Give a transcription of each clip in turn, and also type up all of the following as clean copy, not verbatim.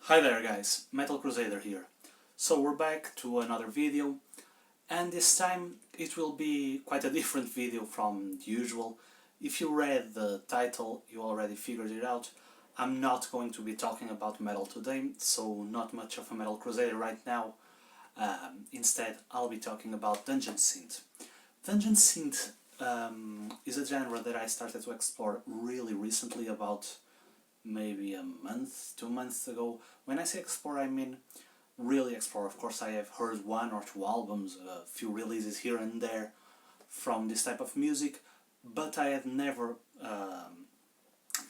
Hi there guys, Metal Crusader here. So we're back to another video, and this time it will be quite a different video from the usual. If you read the title, you already figured it out. I'm not going to be talking about metal today, so not much of a Metal Crusader right now. Instead, I'll be talking about Dungeon Synth. Dungeon Synth is a genre that I started to explore really recently, about maybe a month, 2 months ago. When I say explore, I mean really explore. Of course, I have heard one or two albums, a few releases here and there from this type of music, but I had never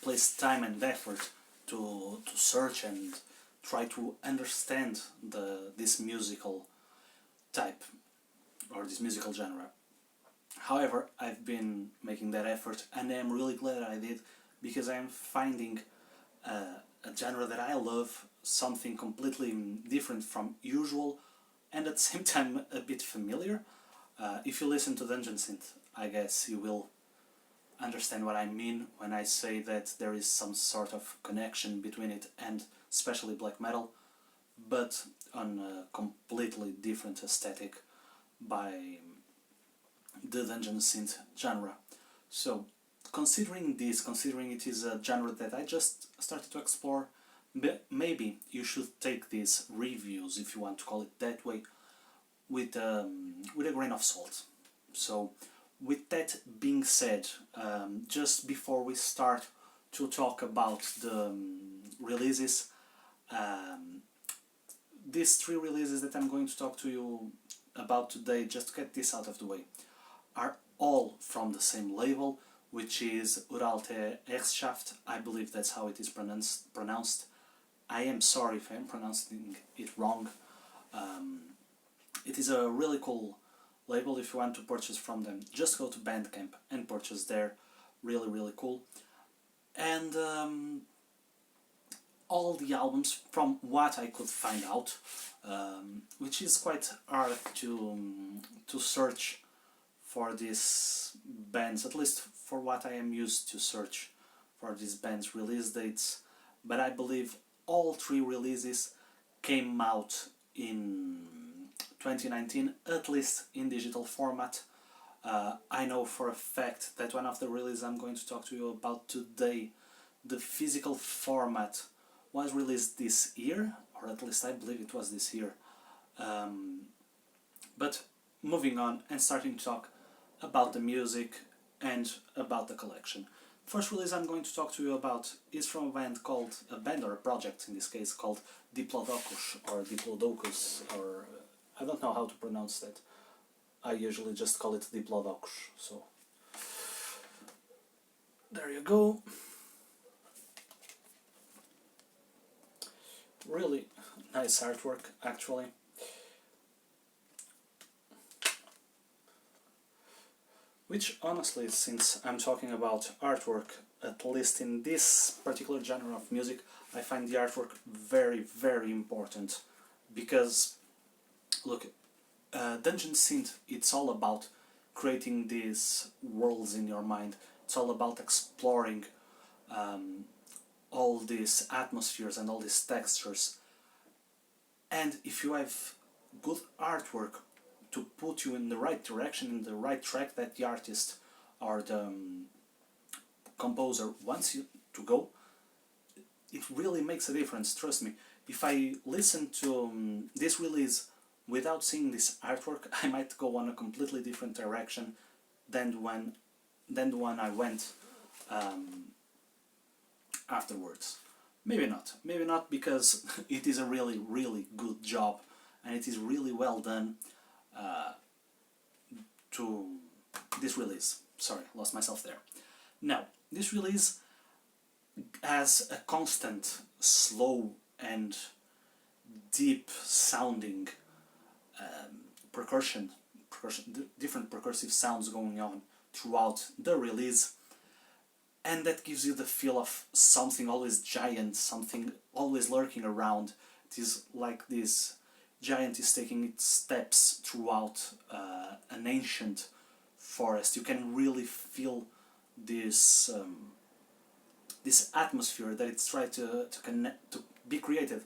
placed time and effort to search and try to understand this musical type or this musical genre. However, I've been making that effort, and I'm really glad I did, because I'm finding a genre that I love, something completely different from usual, and at the same time a bit familiar. If you listen to Dungeon Synth, I guess you will understand what I mean when I say that there is some sort of connection between it and especially black metal, but on a completely different aesthetic by the Dungeon Synth genre. So, considering it is a genre that I just started to explore, maybe you should take these reviews, if you want to call it that way, with a grain of salt. So, with that being said, just before we start to talk about the releases, these three releases that I'm going to talk to you about today, just to get this out of the way, are all from the same label, which is Uralte Herrschaft. I believe that's how it is pronounced. I am sorry if I am pronouncing it wrong. It is a really cool label. If you want to purchase from them, just go to Bandcamp and purchase there. Really cool. And all the albums, from what I could find out, which is quite hard to search for these bands, at least for what I am used to search for these bands' release dates, but I believe all three releases came out in 2019, at least in digital format. I know for a fact that one of the releases I'm going to talk to you about today, the physical format, was released this year, or at least I believe it was this year. But moving on and starting to talk about the music and about the collection. First release I'm going to talk to you about is from a band or a project in this case, called Diplodocus or Diplodocus, or I don't know how to pronounce that. I usually just call it Diplodocus, so there you go. Really nice artwork, actually. Which, honestly, since I'm talking about artwork, at least in this particular genre of music, I find the artwork very important. Because, look, Dungeon Synth, it's all about creating these worlds in your mind. It's all about exploring all these atmospheres and all these textures. And if you have good artwork to put you in the right direction, in the right track that the artist or the composer wants you to go, it really makes a difference, trust me. If I listen to this release without seeing this artwork, I might go on a completely different direction than the one I went afterwards. Maybe not, because it is a really good job, and it is really well done to this release. Sorry, lost myself there. Now, this release has a constant, slow and deep sounding percussion, different percussive sounds going on throughout the release, and that gives you the feel of something always giant, something always lurking around. It is like this giant is taking its steps throughout an ancient forest. You can really feel this atmosphere that it's tried to be created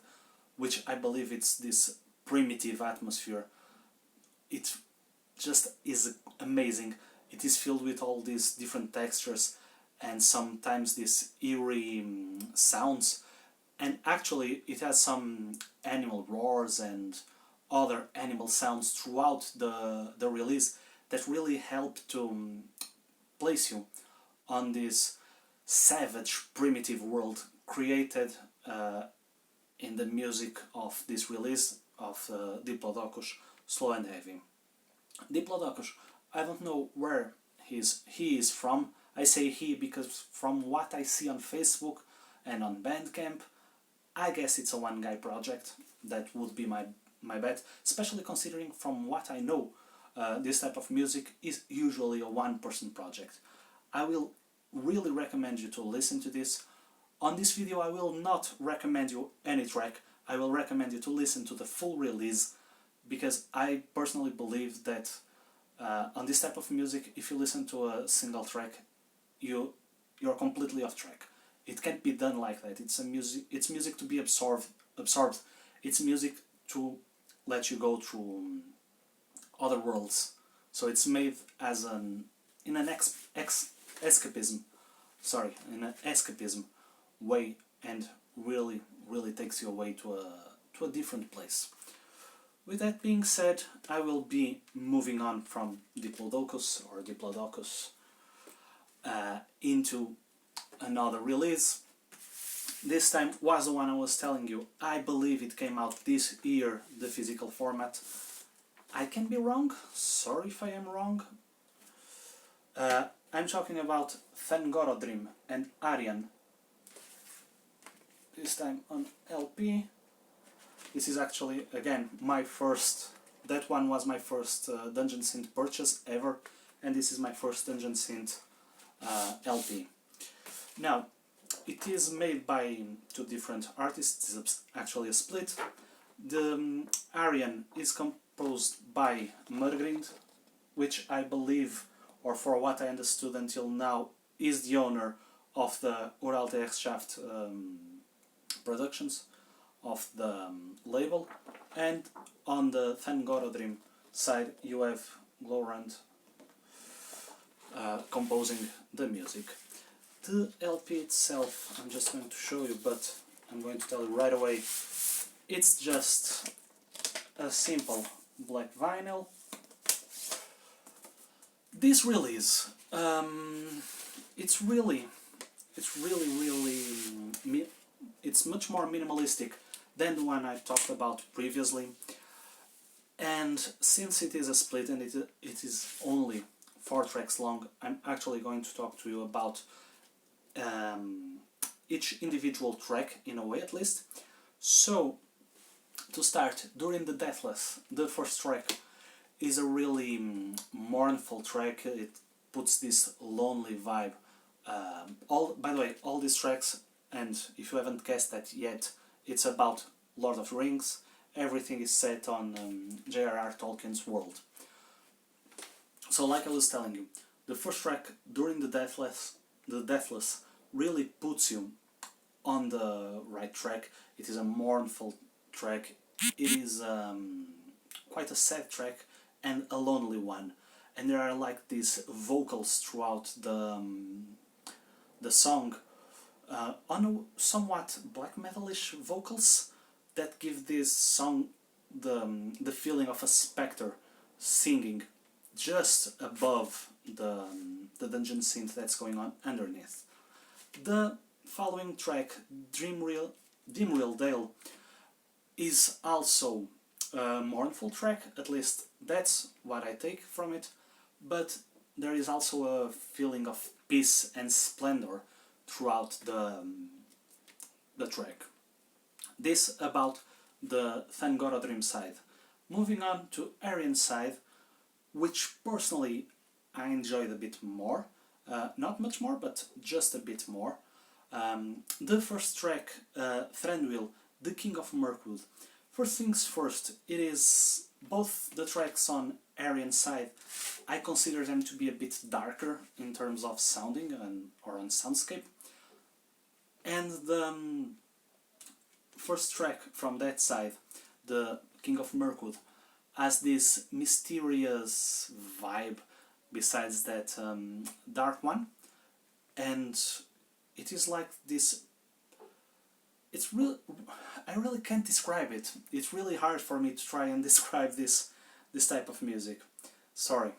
which I believe it's this primitive atmosphere. It just is amazing. It is filled with all these different textures and sometimes these eerie sounds, and actually it has some animal roars and other animal sounds throughout the release that really help to place you on this savage, primitive world created in the music of this release of Diplodocus, Slow and Heavy. Diplodocus, I don't know where he is from. I say he because from what I see on Facebook and on Bandcamp, I guess it's a one-guy project. That would be my bet, especially considering from what I know, this type of music is usually a one-person project. I will really recommend you to listen to this. On this video I will not recommend you any track, I will recommend you to listen to the full release, because I personally believe that on this type of music, if you listen to a single track, you're completely off track. It can't be done like that. It's music to be absorbed. It's music to let you go through other worlds. So it's made as in an escapism way, and really takes you away to a different place. With that being said, I will be moving on from Diplodocus into another release. This time was the one I was telling you. I believe it came out this year, the physical format. I can be wrong, sorry if I am wrong. I'm talking about Thangorodrim and Haryon. This time on LP. This is actually, again, my first... That one was my first Dungeon Synth purchase ever, and this is my first Dungeon Synth LP. Now, it is made by two different artists, it's actually a split. The Haryon is composed by Murgrind, which I believe, or for what I understood until now, is the owner of the J.R.R.Tolkien productions, of the label. And on the Thangorodrim side you have Glorand composing the music. The LP itself, I'm just going to show you, but I'm going to tell you right away, it's just a simple black vinyl. This release, it's much more minimalistic than the one I talked about previously, and since it is a split and it is only 4 tracks long, I'm actually going to talk to you about each individual track, in a way at least. So, to start, During the Deathless, the first track, is a really mournful track. It puts this lonely vibe. By the way, all these tracks, and if you haven't guessed that yet, it's about Lord of the Rings. Everything is set on J.R.R. Tolkien's world. So, like I was telling you, the first track, During the Deathless, really puts you on the right track. It is a mournful track. It is quite a sad track and a lonely one. And there are like these vocals throughout the song, on a somewhat black metalish vocals that give this song the feeling of a spectre singing just above the dungeon synth that's going on underneath. The following track, Dimreal Dale, is also a mournful track, at least that's what I take from it, but there is also a feeling of peace and splendor throughout the track. This about the Thangorodrim side. Moving on to Haryon's side, which personally I enjoyed a bit more. Not much more, but just a bit more. The first track, Thranduil, the King of Mirkwood. First things first, it is both the tracks on Haryon's side, I consider them to be a bit darker in terms of sounding or on soundscape. And the first track from that side, the King of Mirkwood, has this mysterious vibe besides that dark one, and it is like this. It's real. I really can't describe it. It's really hard for me to try and describe this type of music. Sorry.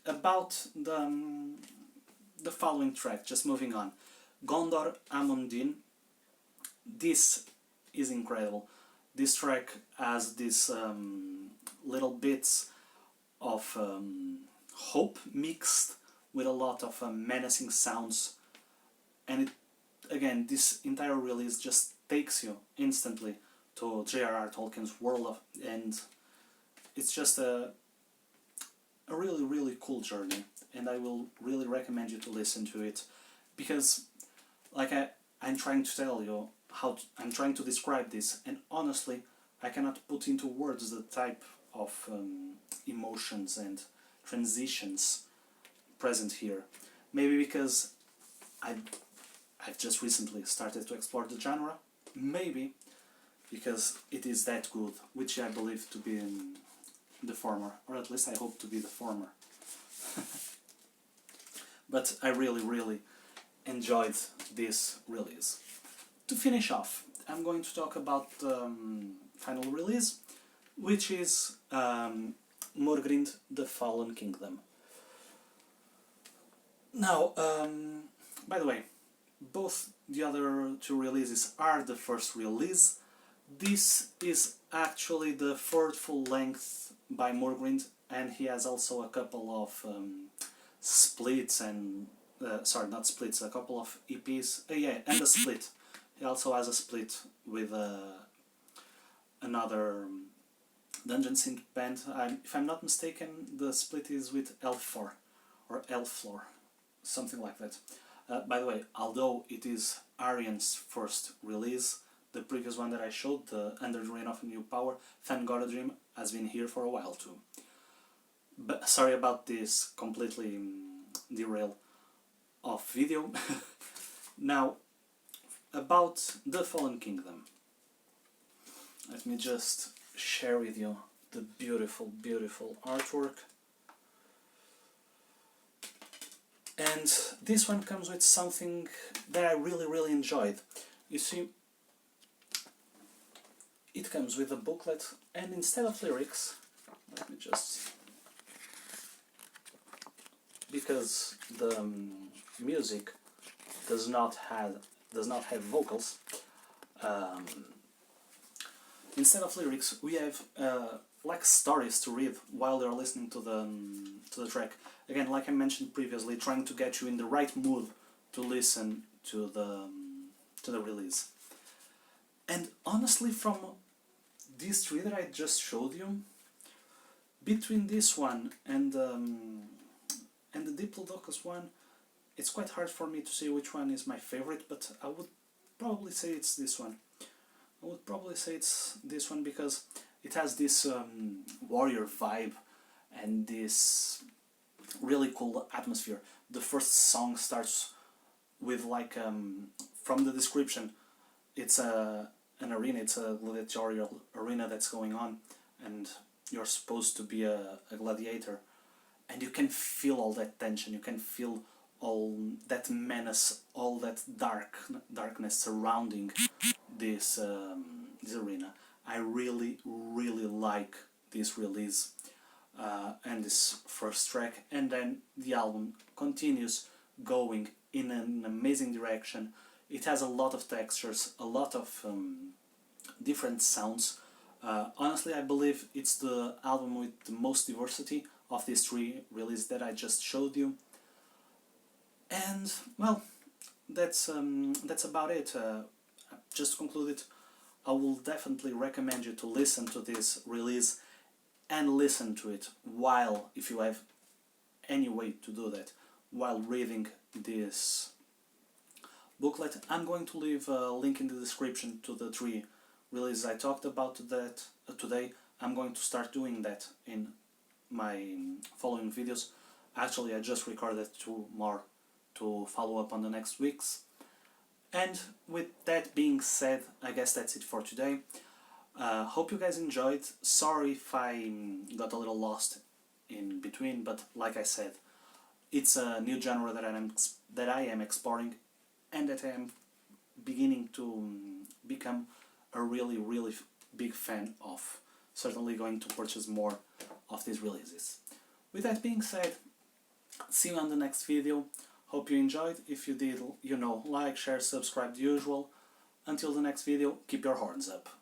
About the following track. Just moving on. Gondor Amundin. This is incredible. This track has these little bits of hope mixed with a lot of menacing sounds, and it, again, this entire release just takes you instantly to J.R.R. Tolkien's world and it's just a really, really cool journey, and I will really recommend you to listen to it, because like I'm trying to tell you I'm trying to describe this, and honestly I cannot put into words the type of emotions and transitions present here. Maybe because I've just recently started to explore the genre, maybe because it is that good, which I believe to be the former, or at least I hope to be the former. But I really, really enjoyed this release. To finish off, I'm going to talk about the final release, which is Murgrind, the Fallen Kingdom. Now, by the way, both the other two releases are the first release. This is actually the third full length by Murgrind, and he has also a couple of splits and sorry, not splits, a couple of EPs. Yeah, and a split. He also has a split with another Dungeon Synth band. If I'm not mistaken, the split is with Elflor or Elflor, something like that. By the way, although it is Haryon's first release, the previous one that I showed, the Under the Reign of a New Power, Thangorodrim, has been here for a while too. But sorry about this completely derail of video. Now, about the Fallen Kingdom. Let me just share with you the beautiful, beautiful artwork. And this one comes with something that I really, really enjoyed. You see, it comes with a booklet, and instead of lyrics, let me just... because the music does not have vocals, instead of lyrics we have like stories to read while they're listening to the track. Again, like I mentioned previously, trying to get you in the right mood to listen to the release. And honestly, from these three that I just showed you, between this one and the Diplodocus one, it's quite hard for me to say which one is my favorite, but I would probably say it's this one. I would probably say it's this one because it has this warrior vibe and this really cool atmosphere. The first song starts with like, from the description, it's an arena, it's a gladiatorial arena that's going on, and you're supposed to be a gladiator, and you can feel all that tension, you can feel all that menace, all that darkness surrounding this this arena. I really, really like this release and this first track, and then the album continues going in an amazing direction. It has a lot of textures, a lot of different sounds. Honestly, I believe it's the album with the most diversity of these three releases that I just showed you. And well, that's about it. Just to conclude it, I will definitely recommend you to listen to this release and listen to it while, if you have any way to do that, while reading this booklet. I'm going to leave a link in the description to the three releases I talked about that today. I'm going to start doing that in my following videos. Actually, I just recorded two more to follow up on the next weeks. And with that being said, I guess that's it for today. Hope you guys enjoyed. Sorry if I got a little lost in between, but like I said, it's a new genre that I am exploring and that I am beginning to become a really big fan of. Certainly going to purchase more of these releases. With that being said, see you on the next video. Hope you enjoyed. If you did, like, share, subscribe, the usual. Until the next video, keep your horns up.